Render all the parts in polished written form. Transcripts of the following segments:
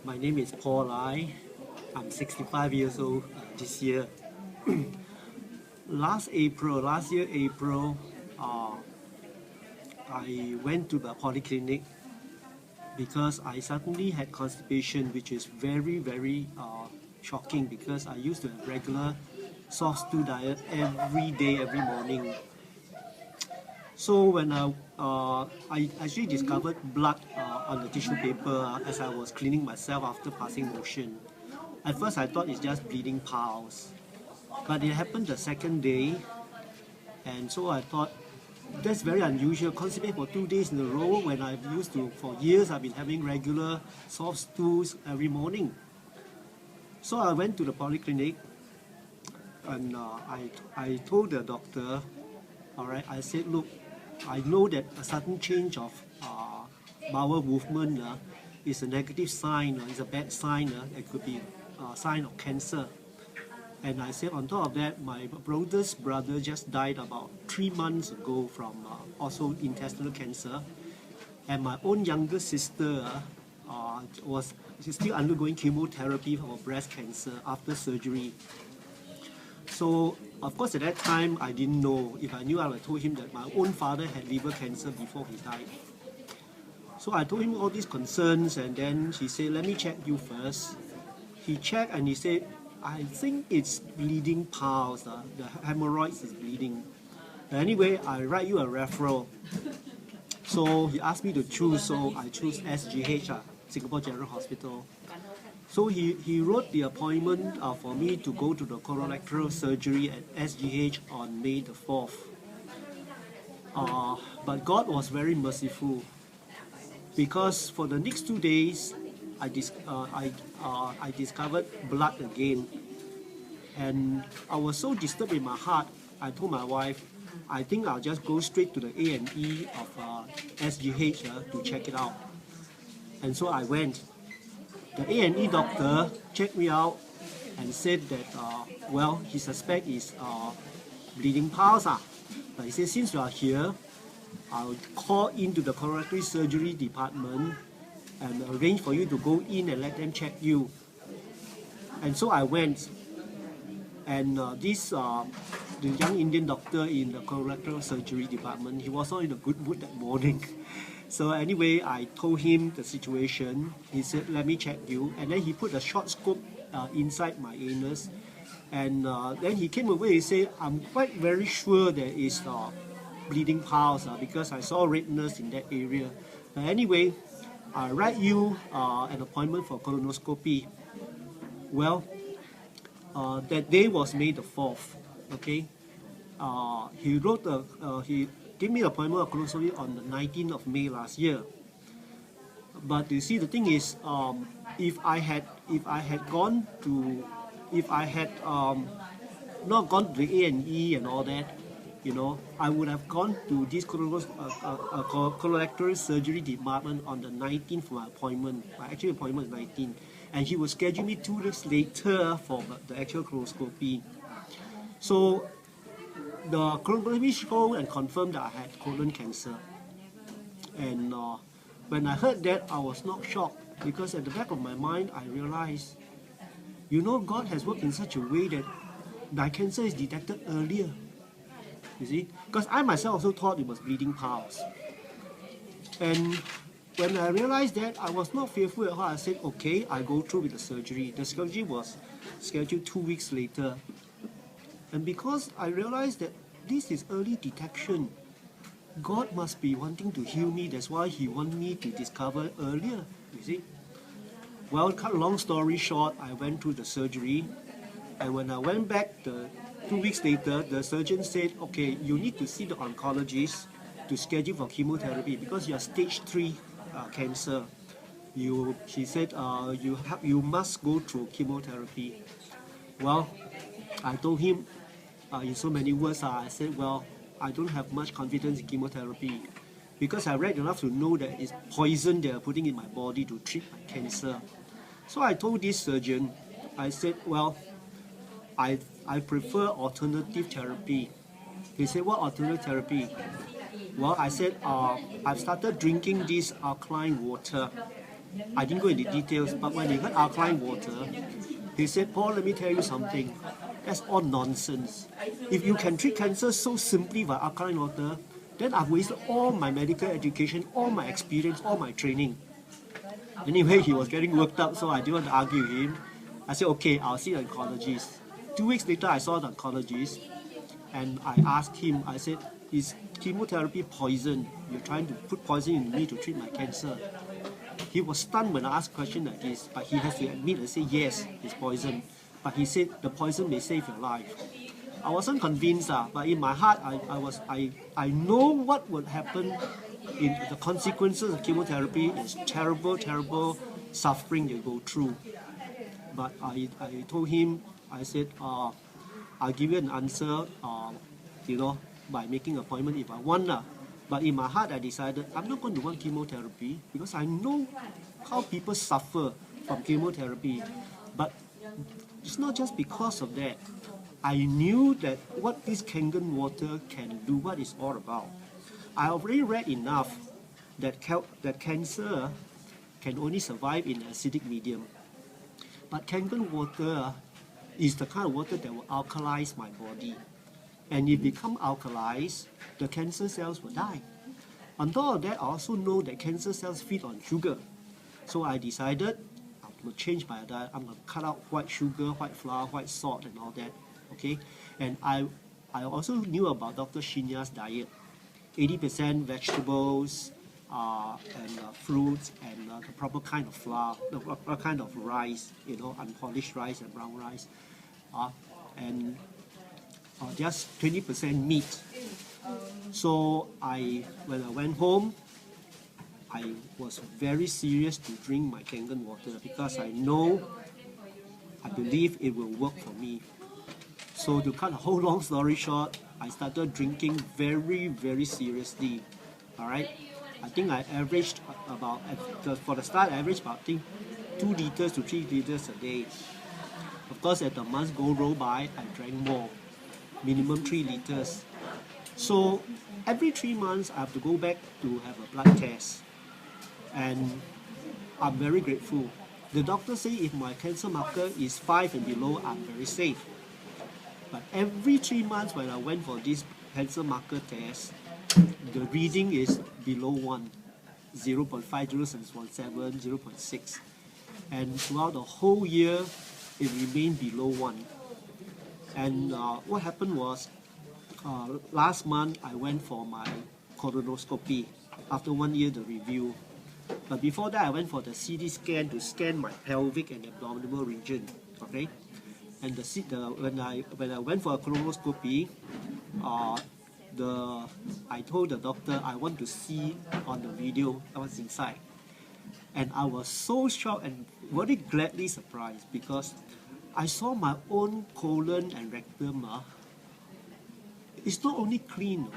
My name is Paul Lai. I'm 65 years old this year. Last year April, I went to the polyclinic because I suddenly had constipation, which is very shocking because I used to have regular soft stew diet every day, every morning. So when I actually discovered blood on the tissue paper as I was cleaning myself after passing motion. At first I thought it's just bleeding piles, but it happened the second day, and so I thought that's very unusual. Constipate for 2 days in a row when for years I've been having regular soft stools every morning. So I went to the polyclinic and I told the doctor, all right, I said, look, I know that a sudden change of bowel movement is a negative sign, is a bad sign. It could be a sign of cancer. And I said, on top of that, my brother's brother just died about 3 months ago from also intestinal cancer. And my own younger sister she's still undergoing chemotherapy for breast cancer after surgery. So, of course, at that time, I didn't know. If I knew, I would have told him that my own father had liver cancer before he died. So I told him all these concerns, and then he said, let me check you first. He checked and he said, I think it's bleeding piles. The hemorrhoids is bleeding. Anyway, I write you a referral. So he asked me to choose, so I chose SGH, Singapore General Hospital. So he wrote the appointment for me to go to the colorectal surgery at SGH on May the 4th. But God was very merciful because for the next 2 days, I discovered blood again. And I was so disturbed in my heart, I told my wife, I think I'll just go straight to the A&E of SGH to check it out. And so I went. The A&E doctor checked me out and said that, well, he suspects is bleeding piles. But he said, since you are here, I'll call into the colorectal surgery department and arrange for you to go in and let them check you. And so I went. And the young Indian doctor in the colorectal surgery department, he was not in a good mood that morning. So anyway, I told him the situation. He said, let me check you. And then he put a short scope inside my anus. And then he came away and said, I'm quite very sure there is bleeding piles because I saw redness in that area. But anyway, I write you an appointment for colonoscopy. Well, that day was May the 4th. Okay, he gave me an appointment of colonoscopy on the 19th of May last year. But you see, the thing is, if I had not gone to the A&E and all that, I would have gone to this colorectal surgery department on the 19th for my appointment. My actual appointment is 19th. And he will schedule me 2 weeks later for the actual colonoscopy. So the colonoscopy showed and confirmed that I had colon cancer. And when I heard that, I was not shocked because at the back of my mind, I realized, God has worked in such a way that my cancer is detected earlier. You see, because I myself also thought it was bleeding piles. And when I realized that, I was not fearful at all. I said, okay, I go through with the surgery. The surgery was scheduled 2 weeks later. And because I realized that this is early detection, God must be wanting to heal me. That's why He wanted me to discover earlier, you see. Well, cut a long story short, I went through the surgery. And when I went back 2 weeks later, the surgeon said, okay, you need to see the oncologist to schedule for chemotherapy because you are stage 3 cancer. She said, you must go through chemotherapy. Well, I told him in so many words, I said, well, I don't have much confidence in chemotherapy because I read enough to know that it's poison they are putting in my body to treat my cancer. So I told this surgeon, I said, well, I prefer alternative therapy. He said, what alternative therapy? Well, I said, I've started drinking this alkaline water. I didn't go into details, but when he got alkaline water, he said, Paul, let me tell you something. That's all nonsense. If you can treat cancer so simply by alkaline water, then I've wasted all my medical education, all my experience, all my training. Anyway, he was getting worked up, so I didn't want to argue with him. I said, okay, I'll see the oncologist. 2 weeks later, I saw the oncologist, and I asked him, I said, is chemotherapy poison? You're trying to put poison in me to treat my cancer. He was stunned when I asked a question like this, but he has to admit and say, yes, it's poison. But he said, the poison may save your life. I wasn't convinced, but in my heart, I know what would happen. In the consequences of chemotherapy is terrible, terrible suffering you go through. But I told him, I said, I'll give you an answer, by making an appointment if I want. But in my heart, I decided I'm not going to want chemotherapy because I know how people suffer from chemotherapy. But it's not just because of that. I knew that what this Kangen water can do, what it's all about. I already read enough that cancer can only survive in acidic medium. But Kangen water is the kind of water that will alkalize my body. And if it become alkalized, the cancer cells will die. On top of that, I also know that cancer cells feed on sugar. So I decided I'm going to change my diet. I'm going to cut out white sugar, white flour, white salt and all that. Okay? And I also knew about Dr. Shinya's diet. 80% vegetables and fruits and the proper kind of flour, the proper kind of rice, unpolished rice and brown rice. And just 20% meat. So when I went home, I was very serious to drink my Kangen water because I believe it will work for me. So to cut a whole long story short, I started drinking very, very seriously. All right, I think I averaged for the start, I averaged about 2 liters to 3 liters a day. Of course, as the months roll by, I drank more, minimum 3 liters. So every 3 months, I have to go back to have a blood test. And I'm very grateful. The doctor say if my cancer marker is 5 and below, I'm very safe. But every 3 months when I went for this cancer marker test, the reading is below 1, 0.5, 0.7, 0.6. And throughout the whole year, it remained below 1. And what happened was, last month I went for my colonoscopy. After 1 year, the review. But before that, I went for the CT scan to scan my pelvic and abdominal region. Okay, and when I went for a colonoscopy, I told the doctor I want to see on the video what's inside, and I was so shocked and very gladly surprised because I saw my own colon and rectum. It's not only clean,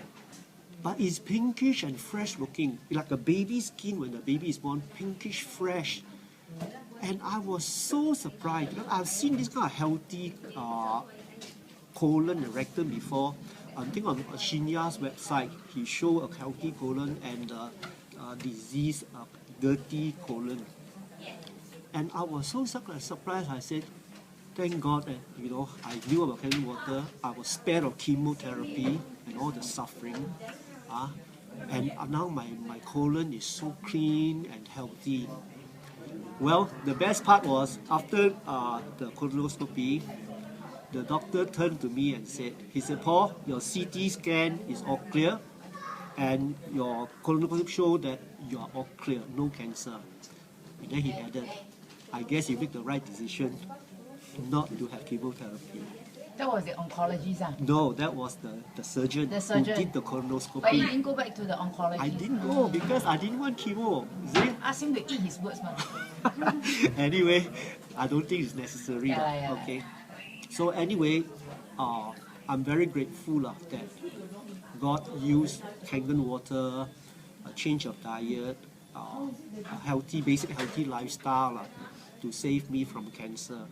but it's pinkish and fresh looking, like a baby's skin when the baby is born, pinkish fresh. And I was so surprised because I've seen this kind of healthy colon and rectum before. I think on Shinya's website, he showed a healthy colon and disease, dirty colon. And I was so surprised. I said, thank God that I knew about Kangen water. I was spared of chemotherapy and all the suffering. And now my colon is so clean and healthy. Well, the best part was after the colonoscopy, the doctor turned to me and said, Paul, your CT scan is all clear and your colonoscopy showed that you are all clear, no cancer. And then he added, I guess you make the right decision not to have chemotherapy. That was the oncologist? No, that was the surgeon who did the colonoscopy. But you didn't go back to the oncologist? I didn't go because I didn't want chemo. See? Ask him to eat his words. Anyway, I don't think it's necessary. Okay. So anyway, I'm very grateful that God used Kangen water, a change of diet, a basic healthy lifestyle to save me from cancer.